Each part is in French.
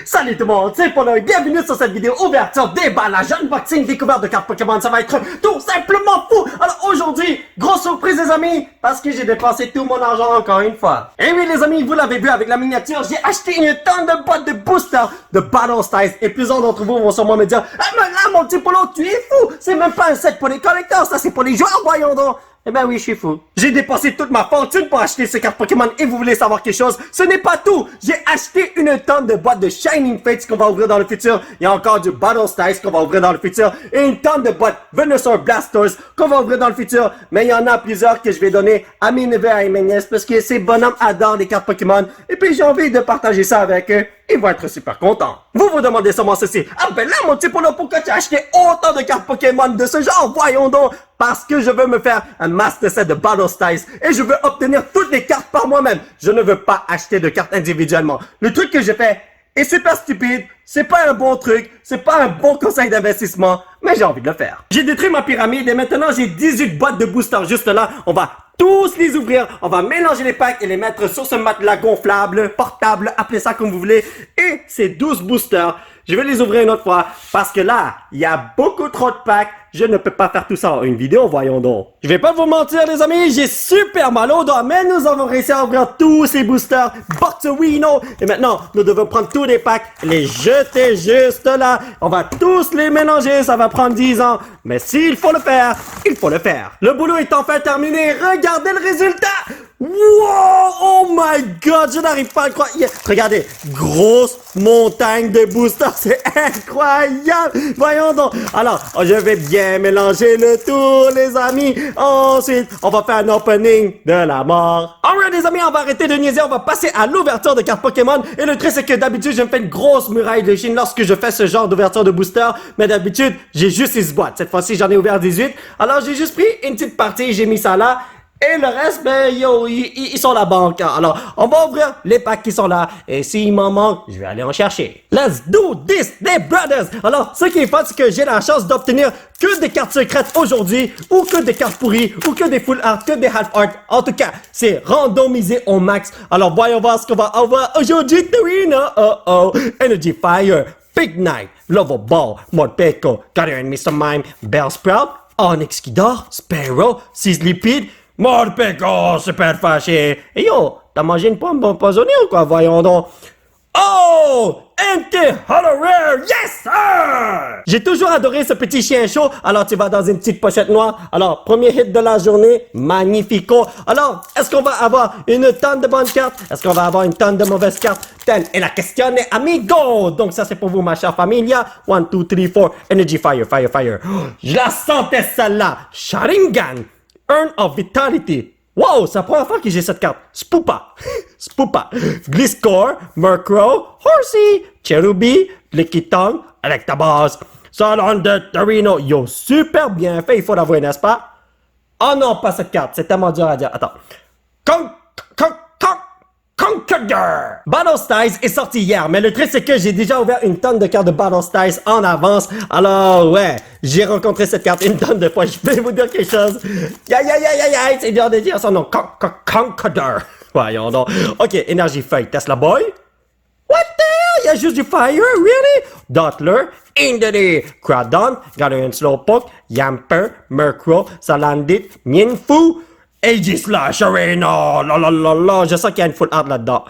Salut tout le monde, c'est Polo et bienvenue sur cette vidéo ouverture, déballage, unboxing, découverte de cartes Pokémon. Ça va être tout simplement fou. Alors aujourd'hui, grosse surprise les amis, parce que j'ai dépensé tout mon argent encore une fois. Et oui les amis, vous l'avez vu avec la miniature, j'ai acheté une tonne de boîtes de boosters de Battle Styles. Et plusieurs d'entre vous vont sûrement me dire, ah mais là mon petit Polo, tu es fou. C'est même pas un set pour les collecteurs, ça c'est pour les joueurs, voyons donc. Eh ben oui, je suis fou. J'ai dépensé toute ma fortune pour acheter ces cartes Pokémon et vous voulez savoir quelque chose? Ce n'est pas tout! J'ai acheté une tonne de boîtes de Shining Fates qu'on va ouvrir dans le futur. Il y a encore du Battle Styles qu'on va ouvrir dans le futur. Et une tonne de boîtes Venusaur Blasters qu'on va ouvrir dans le futur. Mais il y en a plusieurs que je vais donner à mes neveux et à mes nièces parce que ces bonhommes adorent les cartes Pokémon. Et puis j'ai envie de partager ça avec eux. Ils vont être super contents. Vous vous demandez sûrement ceci. Ah ben là mon petit Polo, pourquoi tu as acheté autant de cartes Pokémon de ce genre? Voyons donc. Parce que je veux me faire un master set de Battle Styles et je veux obtenir toutes les cartes par moi-même. Je ne veux pas acheter de cartes individuellement. Le truc que j'ai fait est super stupide. C'est pas un bon truc. C'est pas un bon conseil d'investissement. Mais j'ai envie de le faire. J'ai détruit ma pyramide et maintenant j'ai 18 boîtes de boosters juste là. On va tous les ouvrir. On va mélanger les packs et les mettre sur ce matelas gonflable, portable, appelez ça comme vous voulez. Et ces 12 boosters, je vais les ouvrir une autre fois parce que là, il y a beaucoup trop de packs. Je ne peux pas faire tout ça en une vidéo, voyons donc. Je vais pas vous mentir les amis, j'ai super mal aux doigts, mais nous avons réussi à ouvrir tous ces boosters Boxerino. Et maintenant, nous devons prendre tous les packs, les jeter juste là. On va tous les mélanger, ça va prendre 10 ans. Mais s'il faut le faire, il faut le faire. Le boulot est enfin terminé, regardez le résultat. Wow! Oh my god, je n'arrive pas à le croire. Yeah. Regardez, grosse montagne de boosters, c'est incroyable. Voyons donc. Alors, je vais bien mélanger le tout, les amis. Ensuite, on va faire un opening de la mort. Alright, les amis, on va arrêter de niaiser. On va passer à l'ouverture de cartes Pokémon. Et le truc, c'est que d'habitude, je me fais une grosse muraille de Chine lorsque je fais ce genre d'ouverture de booster. Mais d'habitude, j'ai juste 6 boîtes. Cette fois-ci, j'en ai ouvert 18. Alors, j'ai juste pris une petite partie, j'ai mis ça là. Et le reste, ben, yo, ils sont la banque. Alors, on va ouvrir les packs qui sont là. Et s'il m'en manque, je vais aller en chercher. Let's do this, les brothers! Alors, ce qui est fun, c'est que j'ai la chance d'obtenir que des cartes secrètes aujourd'hui, ou que des cartes pourries, ou que des full art, que des half art. En tout cas, c'est randomisé au max. Alors, voyons voir ce qu'on va avoir aujourd'hui. Energy Fire, Big Knight, Love Ball, Morpeko, Guardian Mr. Mime, Bellsprout, Onyx qui dort, Sparrow, Sizzlipede, Morpeko, super fâché. Et yo, t'as mangé une pomme empoisonnée ou quoi? Voyons donc. Oh! Empty Hollow Rare! Yes, sir! J'ai toujours adoré ce petit chien chaud. Alors, tu vas dans une petite pochette noire. Alors, premier hit de la journée. Magnifico. Alors, est-ce qu'on va avoir une tonne de bonnes cartes? Est-ce qu'on va avoir une tonne de mauvaises cartes? Et la question est amigo! Donc, ça, c'est pour vous, ma chère familia. 1, 2, 3, 4. Energy Fire, Fire, Fire. Je la sentais, celle-là. Sharingan. Urn of Vitality. Wow, c'est la première fois que j'ai cette carte. Spoopa. Spoopa. Gliscor, Murkrow, Horsey, Cherubi, Lickitung, Electabuzz, Salon de Torino. Yo, super bien fait, il faut l'avouer, n'est-ce pas? Oh non, pas cette carte, c'est tellement dur à dire. Attends. Conqueror! Battle Styles est sorti hier, mais le truc c'est que j'ai déjà ouvert une tonne de cartes de Battle Styles en avance. Alors ouais, j'ai rencontré cette carte une tonne de fois. Je vais vous dire quelque chose. C'est dur de dire son nom. Conqueror. Voyons donc. Ok, énergie feuille. Tesla Boy. What the hell? Il y a juste du fire? Really? Dottler. Indeedee. Crawdon. Galarian Slowpoke. Yamper. Murkrow. Salandit. Mienfoo. Aegislash Arena! Je sens qu'il y a une full art là-dedans.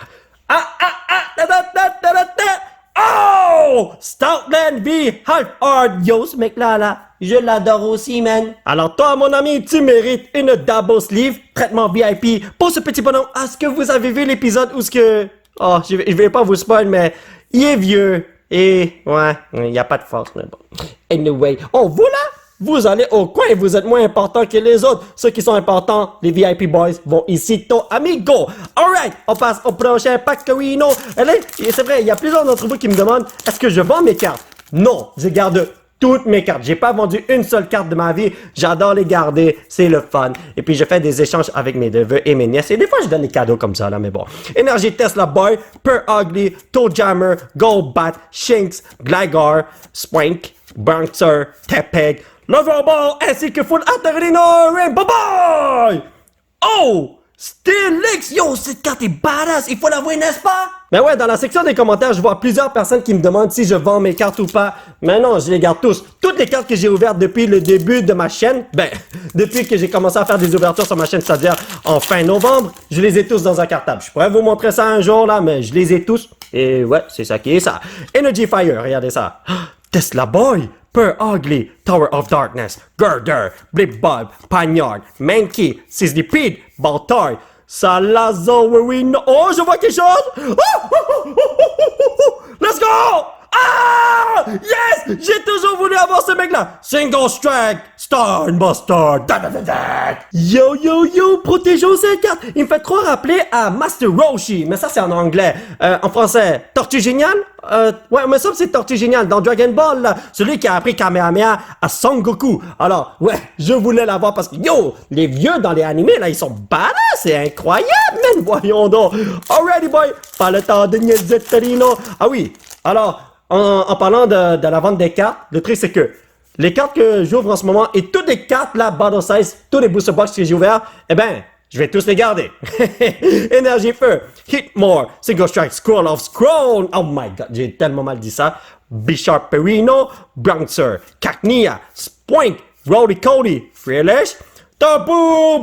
Oh! Stoutland V Half Art! Yo, ce mec-là, je l'adore aussi, man. Alors toi, mon ami, tu mérites une double sleeve, traitement VIP. Pour ce petit bonhomme, est-ce que vous avez vu l'épisode où ce que... Oh, je vais pas vous spoil, mais il est vieux. Et, ouais, il n'y a pas de force, mais bon. Anyway, oh, vous là? Vous allez au coin et vous êtes moins important que les autres. Ceux qui sont importants, les VIP boys, vont ici, amigo. Alright, on passe au prochain Pactorino. C'est vrai, il y a plusieurs d'entre vous qui me demandent, est-ce que je vends mes cartes? Non, je garde toutes mes cartes. J'ai pas vendu une seule carte de ma vie. J'adore les garder, c'est le fun. Et puis je fais des échanges avec mes neveux et mes nièces. Et des fois, je donne des cadeaux comme ça, là, mais bon. Energy Tesla Boy, Per Ugly, Toadjammer, Golbat, Shinx, Gligar, Swank, Bouncer, Tepeg, Loverball ainsi que Full Arterino Rainbow Boy! Oh! Stylix! Yo, cette carte est badass! Il faut l'avouer, n'est-ce pas? Ben ouais, dans la section des commentaires, je vois plusieurs personnes qui me demandent si je vends mes cartes ou pas. Mais non, je les garde tous. Toutes les cartes que j'ai ouvertes depuis le début de ma chaîne, ben, depuis que j'ai commencé à faire des ouvertures sur ma chaîne, c'est-à-dire en fin novembre, je les ai tous dans un cartable. Je pourrais vous montrer ça un jour, là, mais je les ai tous. Et ouais, c'est ça qui est ça. Energy Fire, regardez ça. Tesla Boy! Per Ugly, Tower of Darkness, Girder, Blipbulb, Panyard, Mankey, Sizzlipede, Baltoy, Salazar, oh, je vois quelque chose! Let's go! Ah! Yes! J'ai toujours voulu avoir ce mec-là! Single Strike! Star Buster! Yo, yo, yo! Protégeons cette carte! Il me fait trop rappeler à Master Roshi, mais ça c'est en anglais. En français, Tortue Géniale? Ouais, mais ça c'est Tortue Géniale dans Dragon Ball, là. Celui qui a appris Kamehameha à Son Goku. Alors, ouais, je voulais l'avoir parce que, yo! Les vieux dans les animés, là, ils sont badass! C'est incroyable, man! Voyons donc! Alrighty, boy! Pas le temps de niaiser, Torino! Ah oui! Alors, en parlant de la vente des cartes, le truc c'est que les cartes que j'ouvre en ce moment et toutes les cartes là, Battle Size, tous les booster box que j'ai ouverts, eh ben, je vais tous les garder. Énergie Feu, Hitmore, Single Strike, Scroll of Scroll, oh my god, j'ai tellement mal dit ça. Bisharp Perino, Bouncer, Cacnea, Spoink, Rowdy Cody, Freelish, Tabou,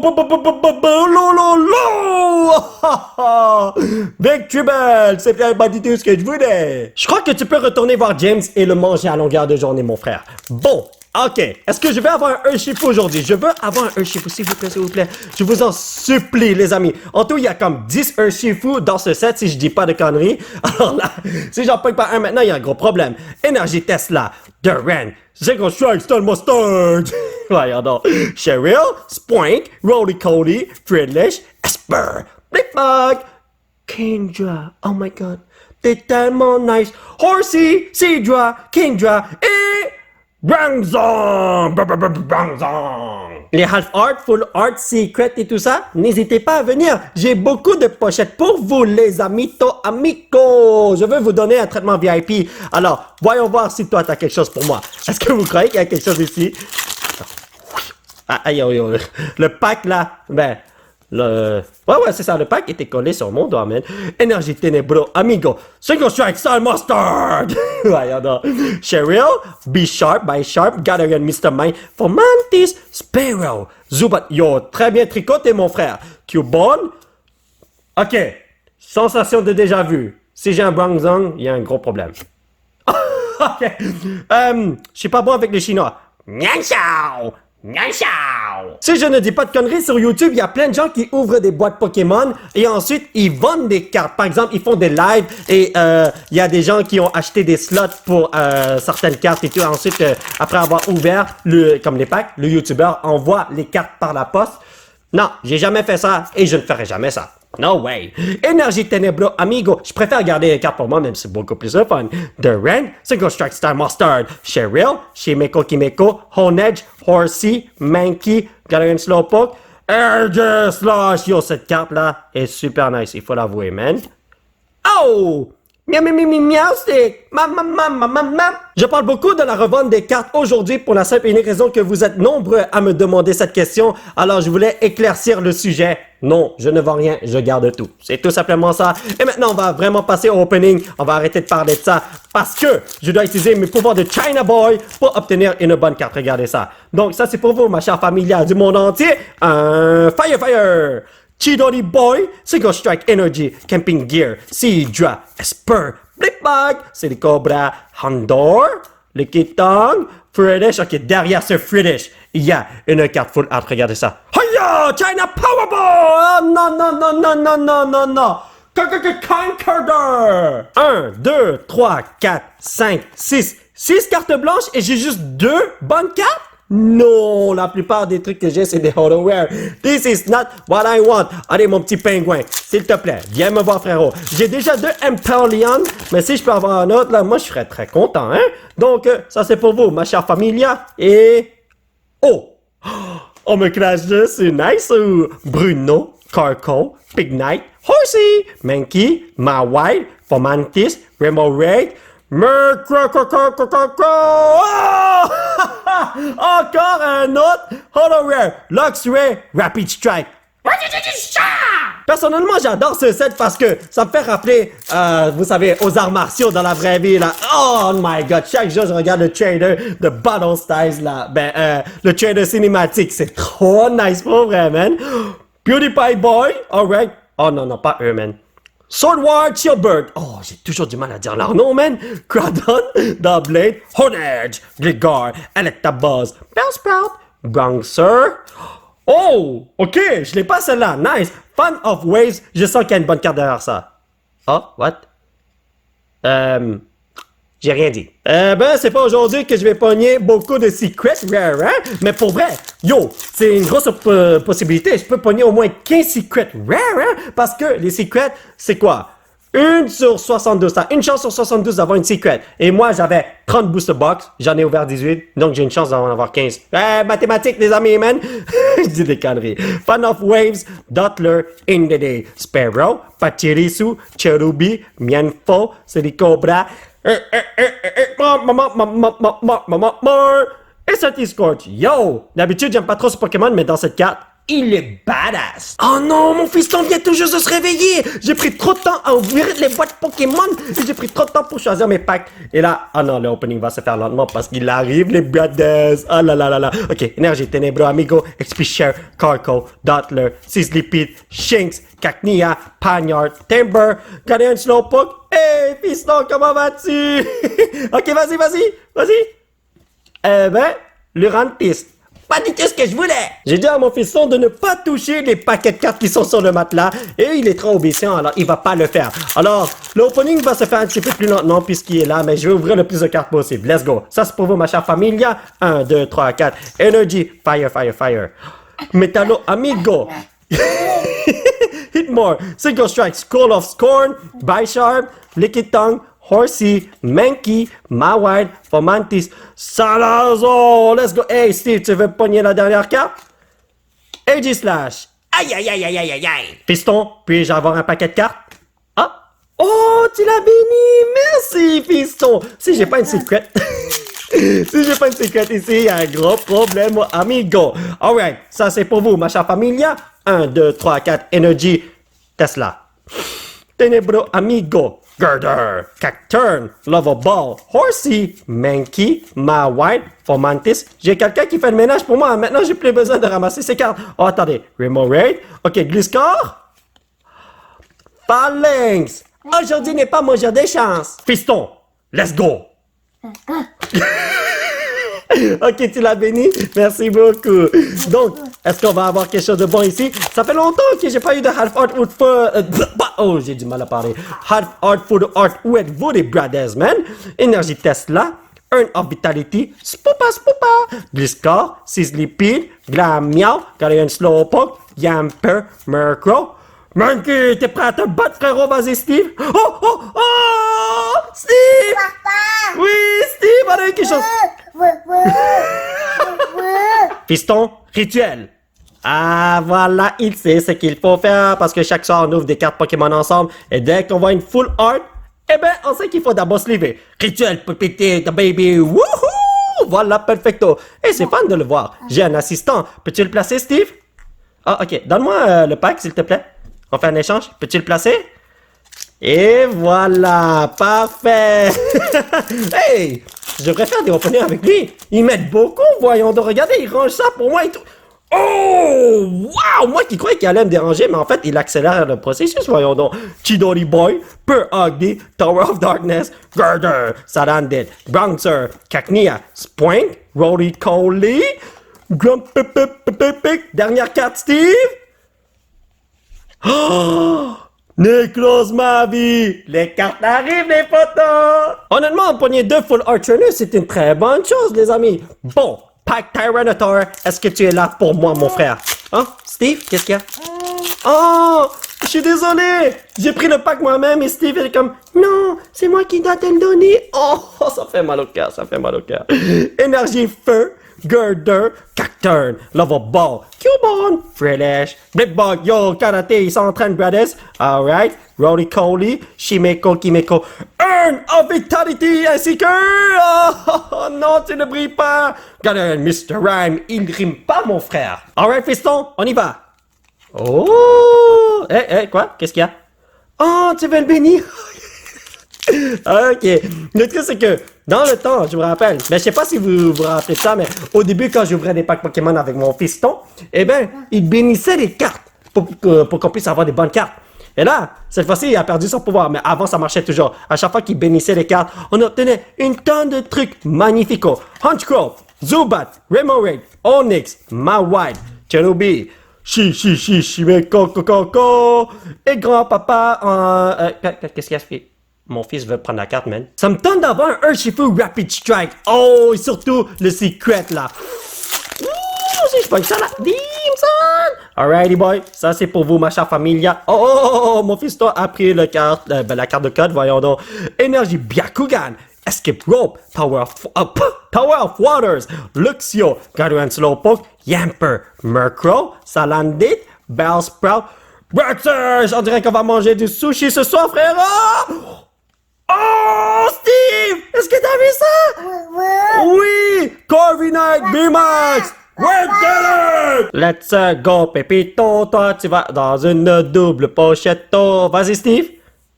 Victory Bell, c'est pas du tout ce que je voulais. Je crois que tu peux retourner voir James et le manger à longueur de journée, mon frère. Bon, ok. Est-ce que je vais avoir un Urshifu aujourd'hui? Je veux avoir un Urshifu, s'il vous plaît, s'il vous plaît. Je vous en supplie, les amis. En tout, il y a comme 10 Urshifu dans ce set, si je dis pas de conneries. Alors là, si j'en paye pas un maintenant, il y a un gros problème. Énergie Tesla, Duran, Single Strike, Stun Mustard. Voyons donc. Cheryl, Spoink, Rolly Cody, Fridlish, Esper, Blipbug, Kingdra. Oh my god. T'es tellement nice. Horsey, Seadra, Kingdra et Brangzong. Les Half Art, Full Art, Secret et tout ça, n'hésitez pas à venir. J'ai beaucoup de pochettes pour vous, les amigos. Je veux vous donner un traitement VIP. Alors, voyons voir si toi, t'as quelque chose pour moi. Est-ce que vous croyez qu'il y a quelque chose ici? Ah, aïe, aïe, aïe. Le pack, là, ben, ouais, c'est ça, le pack était collé sur mon doigt, man. Énergie Ténébro, Amigo, Single Strike, Star Mustard. Voyons donc. Cheryl, Be Sharp, by Sharp, Gathering Mr. Mind, Fomantis, Sparrow, Zubat, yo, très bien tricoté, mon frère. Cubone, ok, sensation de déjà vu. Si j'ai un Brangzong, il y a un gros problème. Ok, je suis pas bon avec les Chinois. Nian Xiao! Si je ne dis pas de conneries, sur YouTube, il y a plein de gens qui ouvrent des boîtes Pokémon et ensuite ils vendent des cartes. Par exemple, ils font des lives et il y a des gens qui ont acheté des slots pour certaines cartes et tout. Ensuite, après avoir ouvert, comme les packs, le YouTuber envoie les cartes par la poste. Non, j'ai jamais fait ça et je ne ferai jamais ça. No way. Énergie Ténébro, Amigo. Je préfère garder les cartes pour moi, même si c'est beaucoup plus de fun. Duran, Single Strike Star Mustard, Cheryl, Shimeko Kimeko, Honedge, Horsey, Mankey, Galarian Slowpoke, Air Slush. Yo, cette carte-là est super nice, il faut l'avouer, man. Oh! Miam, miam, miam, miam, stick. Je parle beaucoup de la revente des cartes aujourd'hui pour la simple et unique raison que vous êtes nombreux à me demander cette question. Alors, je voulais éclaircir le sujet. Non, je ne vends rien, je garde tout. C'est tout simplement ça. Et maintenant, on va vraiment passer au opening. On va arrêter de parler de ça parce que je dois utiliser mes pouvoirs de China Boy pour obtenir une bonne carte. Regardez ça. Donc, ça, c'est pour vous, ma chère familiale du monde entier. Un Fire! Chidori Boy, Single Strike Energy, Camping Gear, Seadra, Esper, Blipbug, c'est les Cobra, Handor, le Kitong, Friddish. Ok, derrière ce Friddish, il y a une carte full art, regardez ça. Hiya! China Powerball! Oh, non! Conqueror! 1, 2, 3, 4, 5, 6. 6 cartes blanches et j'ai juste 2 bonnes cartes? Non, la plupart des trucs que j'ai, c'est des Holoware. This is not what I want. Allez, mon petit pingouin, s'il te plaît, viens me voir, frérot. J'ai déjà 2 Empoleon, mais si je peux avoir un autre, là, moi, je serais très content, hein. Donc, ça, c'est pour vous, ma chère familia. Et... Oh! On me crache dessus, nice! Bruno, Carco, Big Knight, Horsey, Mankey, Mawile, Fomantis, Rainbow Ray, Encore un autre Hollow Rare, Luxray, Rapid Strike, Personnellement, j'adore ce set parce que ça me fait rappeler, vous savez, aux arts martiaux dans la vraie vie, là. Oh my god, chaque jour, je regarde le trailer de Battle Styles, là. Le trailer cinématique, c'est trop nice pour vrai, man. PewDiePie Boy, alright. Oh non, pas eux, man. Sword War Chillbird. Oh, j'ai toujours du mal à dire leur nom, man. Crawdon, Doublade, Hornage, Gligar, Electabuzz, Bellsprout, Bronxer. Oh, ok, je l'ai pas celle-là. Nice. Fan of Waves, je sens qu'il y a une bonne carte derrière ça. Oh, what? J'ai rien dit. C'est pas aujourd'hui que je vais pogner beaucoup de secrets rare, hein? Mais pour vrai, yo, c'est une grosse possibilité. Je peux pogner au moins 15 secrets rare, hein? Parce que les secrets, c'est quoi? 1 sur 72, t'as une chance sur 72 d'avoir une secret. Et moi, j'avais 30 booster box, j'en ai ouvert 18, donc j'ai une chance d'en avoir 15. Mathématiques, les amis, man! Je dis des conneries. Fan of Waves, Dottler, Indeday, Sparrow, Pachirisu, Cherubi, Mienfo, Silicobra, et Satiscorch. Yo! D'habitude, j'aime pas trop ce Pokémon, mais dans cette carte, il est badass. Oh non, mon fiston vient tout juste de se réveiller. J'ai pris trop de temps à ouvrir les boîtes Pokémon. Et j'ai pris trop de temps pour choisir mes packs. Et là, oh non, le opening va se faire lentement parce qu'il arrive, les brothers. Oh là là là là. Ok, Énergie, Ténébro, Amigo, XP Share, Carco, Dottler, Sizzlipede, Shinx, Cacnea, Pagnard, Timber, Gardien Slowpoke. Hey, fiston, comment vas-tu? Ok, vas-y. Lurantis. Pas du tout ce que je voulais! J'ai dit à mon fiston de ne pas toucher les paquets de cartes qui sont sur le matelas et il est trop obéissant, alors il va pas le faire. Alors, l'opening va se faire un petit peu plus lentement puisqu'il est là, mais je vais ouvrir le plus de cartes possible. Let's go! Ça, c'est pour vous, ma chère familia. 1, 2, 3, 4. Energy, Fire. Metallo, Amigo. Hitmore, Single Strike, Scroll of Scorn, Bisharp, Liquid Tongue, Horsey, Mankey, Mawile, Fomantis, Salazo. Let's go. Hey, Steve, tu veux pogner la dernière carte? Aegislash. Aïe. Fiston, puis-je avoir un paquet de cartes? Ah. Oh, tu l'as béni. Merci, fiston. Si j'ai pas une secret. Si j'ai pas une secret ici, il y a un gros problème, amigo. Alright, ça c'est pour vous, ma chère familia. 1, 2, 3, 4, Energy, Tesla. Ténébro, Amigo. Girder, Cacturn, Lovable, Horsey, Mankey, Mawile, Fomantis. J'ai quelqu'un qui fait le ménage pour moi. Maintenant, j'ai plus besoin de ramasser ces cartes. Oh, attendez. Remoraid. Ok, Gliscor. Phalanx. Aujourd'hui n'est pas mon jour de chance. Fiston, let's go. Ok, tu l'as béni. Merci beaucoup. Donc, est-ce qu'on va avoir quelque chose de bon ici? Ça fait longtemps que j'ai pas eu de Half Art Wood oh, j'ai du mal à parler. Half Art Food Art. Où êtes-vous, les brothers, man? Énergie Tesla. Earn of Vitality. Spoopa. Gliscor. Sizzlipede. Glamiao. Galarian Slowpoke. Yamper. Murkrow. Monkey, t'es prêt à te battre, frérot? Vas-y, Steve. Oh! Steve! Papa! Oui, Steve, on a eu quelque chose. Fiston, rituel. Ah, voilà, il sait ce qu'il faut faire parce que chaque soir, on ouvre des cartes Pokémon ensemble et dès qu'on voit une full art, on sait qu'il faut d'abord se lever. Rituel, pépité, the baby, wouhou! Voilà, perfecto. Et c'est fun de le voir. J'ai un assistant. Peux-tu le placer, Steve? Ah, ok. Donne-moi le pack, s'il te plaît. On fait un échange. Peux-tu le placer? Et voilà, parfait. Hey, je devrais faire des openings avec lui. Il m'aide beaucoup, voyons donc. Regardez, il range ça pour moi et tout. Oh, wow, moi qui croyais qu'il allait me déranger, mais en fait, il accélère le processus, voyons donc. Chidori Boy, Pur Ugly, Tower of Darkness, Girder, Sarandit, Bouncer, Cacnea, Spoink, Roly Coley, dernière carte, Steve. Oh! Necros Mavi! Les cartes arrivent, les potos! Honnêtement, pogner 2 full art trainers, c'est une très bonne chose, les amis. Bon, Pack Tyranitar, est-ce que tu es là pour moi, mon frère? Hein? Steve, qu'est-ce qu'il y a? Oh! Je suis désolé! J'ai pris le pack moi-même et Steve est comme non, c'est moi qui dois te le donner! Oh! Ça fait mal au cœur, Énergie Feu! Girder, Cacturn, Lovable, Cubone, Fresh, Blipbug, yo, Karaté, ils s'entraînent, brothers. Alright, Roly Coley, Shimeko, Kimeko, Earn of Vitality, ainsi que... Oh, non, tu ne brilles pas. Regardez, Mr. Rhyme, il rime pas, mon frère. Alright, fiston, on y va. Oh! Quoi? Qu'est-ce qu'il y a? Oh, tu veux le bénir? Ok. Le truc, c'est que, dans le temps, je me rappelle, mais je sais pas si vous vous rappelez de ça, mais au début, quand j'ouvrais des packs Pokémon avec mon fiston, eh ben, il bénissait les cartes pour qu'on puisse avoir des bonnes cartes. Et là, cette fois-ci, il a perdu son pouvoir, mais avant, ça marchait toujours. À chaque fois qu'il bénissait les cartes, on obtenait une tonne de trucs magnifiques. Honchcrow, Zubat, Remoraid, Onix, Mawile, Chernobyl, Chimeko, et grand-papa, qu'est-ce qu'il a fait? Mon fils veut prendre la carte, man. Ça me tente d'avoir un Urshifu Rapid Strike. Oh, et surtout le secret, là. Ouh, si je pogne ça, là. Dimson! Alrighty, boy. Ça, c'est pour vous, ma chère familia. Oh, mon fils a pris la carte de code. Voyons donc. Énergie Byakugan. Escape Rope. Power of Waters. Luxio. Guardian Slowpoke. Yamper. Murkrow. Salandit. Bellsprout. Brexers! On dirait qu'on va manger du sushi ce soir, frère! Oh, Steve! Est-ce que t'as vu ça? Oui! Corviknight B-Max! Red Gallet! Let's go, Pépito. Toi, tu vas dans une double pochetto. Vas-y, Steve.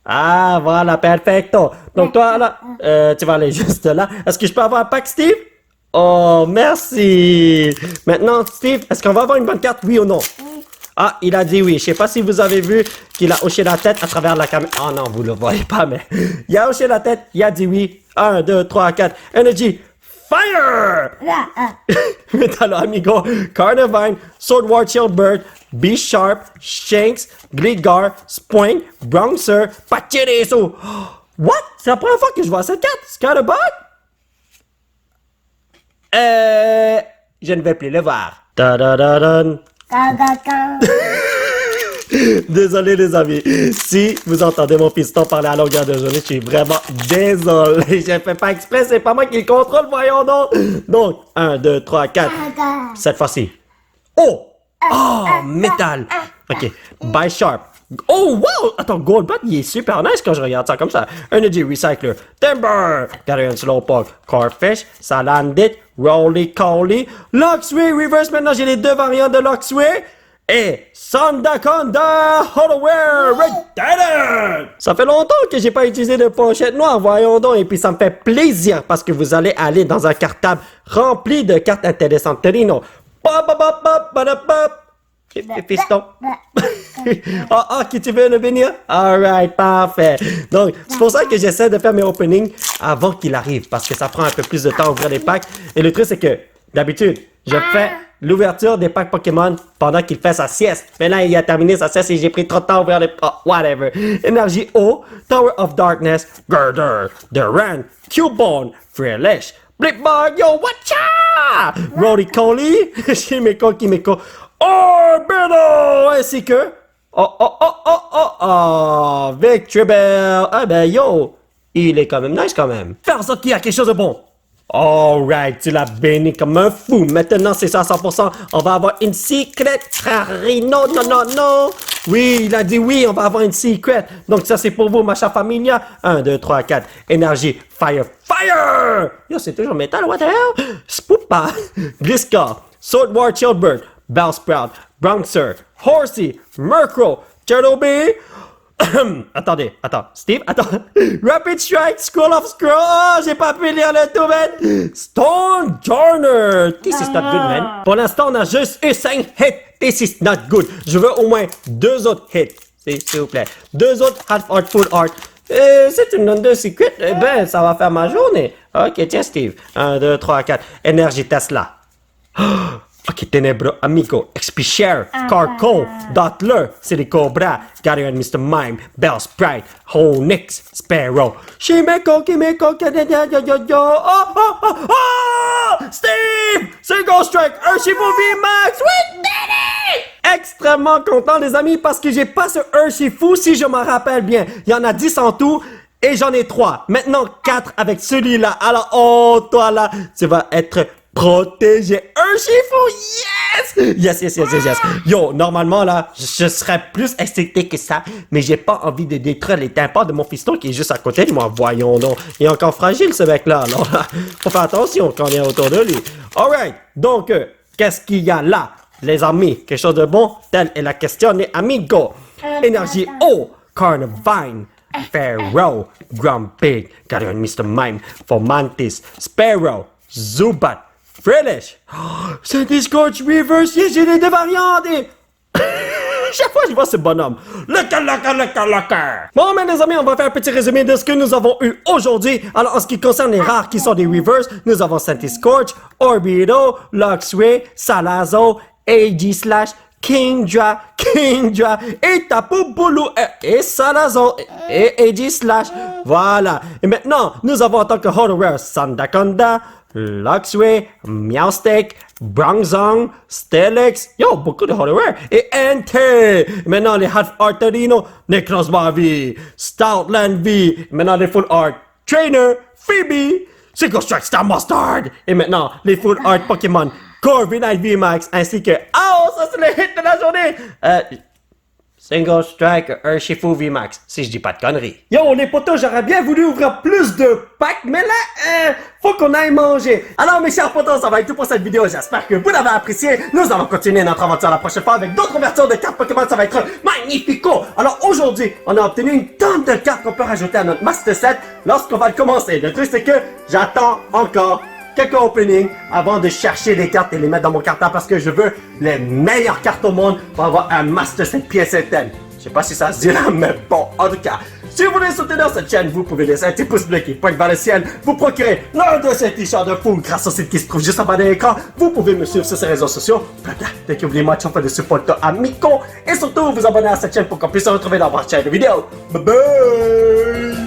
Ah, voilà, perfecto. Donc, toi, là, tu vas aller juste là. Est-ce que je peux avoir un pack, Steve? Oh, merci. Maintenant, Steve, est-ce qu'on va avoir une bonne carte, oui ou non? Ah, il a dit oui. Je sais pas si vous avez vu qu'il a hoché la tête à travers la caméra. Oh non, vous le voyez pas, mais il a hoché la tête, il a dit oui. 1, 2, 3, 4. Energy, fire! Metal Amigo, Carnivine, Swordward Shieldbird, B-Sharp, Shanks, Gligar, Spoink, Bronzer, Pachirisu. What? C'est la première fois que je vois cette carte. Scatterbug? Je ne vais plus le voir. Ta-da-da-dan. Désolé les amis, si vous entendez mon piston parler à longueur de journée, je suis vraiment désolé, je fais pas exprès, c'est pas moi qui le contrôle, voyons donc. Donc, 1, 2, 3, 4, cette fois-ci. Oh! Oh, métal. Ok, Bisharp. Oh, wow! Attends, Goldbutt, il est super nice quand je regarde ça comme ça. Energy Recycler, Timber, Guardian Slowpoke, Corphish, Salandit, Roly-Coly, Luxray Reverse. Maintenant, j'ai les deux variants de Luxray. Et Sandaconda Holoware Reddited! Ça fait longtemps que j'ai pas utilisé de pochette noire, voyons donc. Et puis ça me fait plaisir parce que vous allez aller dans un cartable rempli de cartes intéressantes. Torino. Fiston. Qui tu veux le bénir? Alright, parfait. Donc, c'est pour ça que j'essaie de faire mes openings avant qu'il arrive, parce que ça prend un peu plus de temps à ouvrir les packs. Et le truc, c'est que, d'habitude, je fais l'ouverture des packs Pokémon pendant qu'il fait sa sieste. Mais là, il a terminé sa sieste et j'ai pris trop de temps à ouvrir les... Oh, whatever. Énergie O, Tower of Darkness, Girder, Durant, Cubone, Freelish, Blipbug, yo, watcha! Roly-Coly, Chimeko, Kimeko, Orbital, ainsi que... Victreebel. Ah ben yo, il est quand même nice quand même. Faire en sorte qu'il y a quelque chose de bon. Alright, tu l'as béni comme un fou. Maintenant, c'est ça à 100%. On va avoir une secret, Rarino. Non. Oui, il a dit oui, on va avoir une secret. Donc ça, c'est pour vous, ma chère familia. 1, 2, 3, 4. Énergie, fire. Yo, c'est toujours métal, what the hell? Spoopa, Gliscor, Swordward Shieldbird, Bellsprout, Bronzer, Horsey, Murkrow, Chernobyl. Attends, Steve, Rapid Strike, Scroll of Scroll. Oh, j'ai pas pu lire le tout, man. Stonejourner. This is not good, man. Pour l'instant, on a juste eu 5 hits. This is not good. Je veux au moins 2 autres hits. S'il vous plaît. 2 autres Half Art, Full Art. C'est une donne de secret. Eh ben, ça va faire ma journée. Ok, tiens, Steve. 1, 2, 3, 4. Énergie Tesla. Ok, Ténébreux Amigo, XP Share, Carcon, Dottler, c'est les Cobras, Guardian Mr. Mime, Bellsprout, Honix, Sparrow, Chimeko, Kimeko, Steve! C'est Ghost Strike, Urshifu VMAX, we did it! Extrêmement content les amis parce que j'ai pas ce Urshifu si je m'en rappelle bien. Il y en a 10 en tout. Et j'en ai 3. Maintenant 4 avec celui-là. Alors, toi là, tu vas être protégé. Urshifu, yes! Yo, normalement là, je serais plus excité que ça, mais j'ai pas envie de détruire les tympans de mon fiston qui est juste à côté de moi. Voyons donc. Il est encore fragile ce mec-là. Alors là, faut faire attention quand on est autour de lui. Alright, donc, qu'est-ce qu'il y a là? les amis, quelque chose de bon, telle est la question des amigos. Énergie O, Carnivine, Pharaoh, Grumpig, Guardian Mr. Mime, Fomantis, Sparrow, Zubat, Frillish, Scorch Reverse, j'ai des variantes et... Chaque fois que je vois ce bonhomme, le. Bon, mais les amis, on va faire un petit résumé de ce que nous avons eu aujourd'hui. Alors, en ce qui concerne les rares qui sont des reverse, nous avons Scorch, Orbido, Luxray, Salazo, Aegislash, Kingdra, et Tapu Bulu, et Salazo, et Aegislash. Voilà. Et maintenant, nous avons en tant que Holo Rare Sandaconda, Luxray, Meowstic, Bronzong, Steelix, beaucoup de Holo Rare, et Entei. Maintenant, les Half Art Torino, Necrozma V, Stoutland V. Maintenant, les Full Art Trainer, Phoebe, Single Strike Star Mustard. Et maintenant, les Full Art Pokémon, Corviknight VMAX, ainsi que... Oh, ça c'est le hit de la journée! Single Strike Urshifu VMAX, si je dis pas de conneries. Yo, les potos, j'aurais bien voulu ouvrir plus de packs, mais là, faut qu'on aille manger. Alors, mes chers potos, ça va être tout pour cette vidéo. J'espère que vous l'avez apprécié. Nous allons continuer notre aventure la prochaine fois avec d'autres ouvertures de cartes Pokémon. Ça va être magnifico. Alors, aujourd'hui, on a obtenu une tonne de cartes qu'on peut rajouter à notre Master Set lorsqu'on va le commencer. Le truc, c'est que j'attends encore quelques openings avant de chercher les cartes et les mettre dans mon cartable parce que je veux les meilleures cartes au monde pour avoir un Master 7 pièces thème. Je sais pas si ça se dit là, mais bon, en tout cas, si vous voulez soutenir cette chaîne, vous pouvez laisser un petit pouce bleu qui pointe vers le ciel, vous procurer l'un de ces t-shirts de fou grâce au site qui se trouve juste en bas de l'écran. Vous pouvez me suivre sur ces réseaux sociaux. Thank you very much for the support amico. Et surtout, vous abonner à cette chaîne pour qu'on puisse se retrouver dans la prochaine vidéo. Bye bye!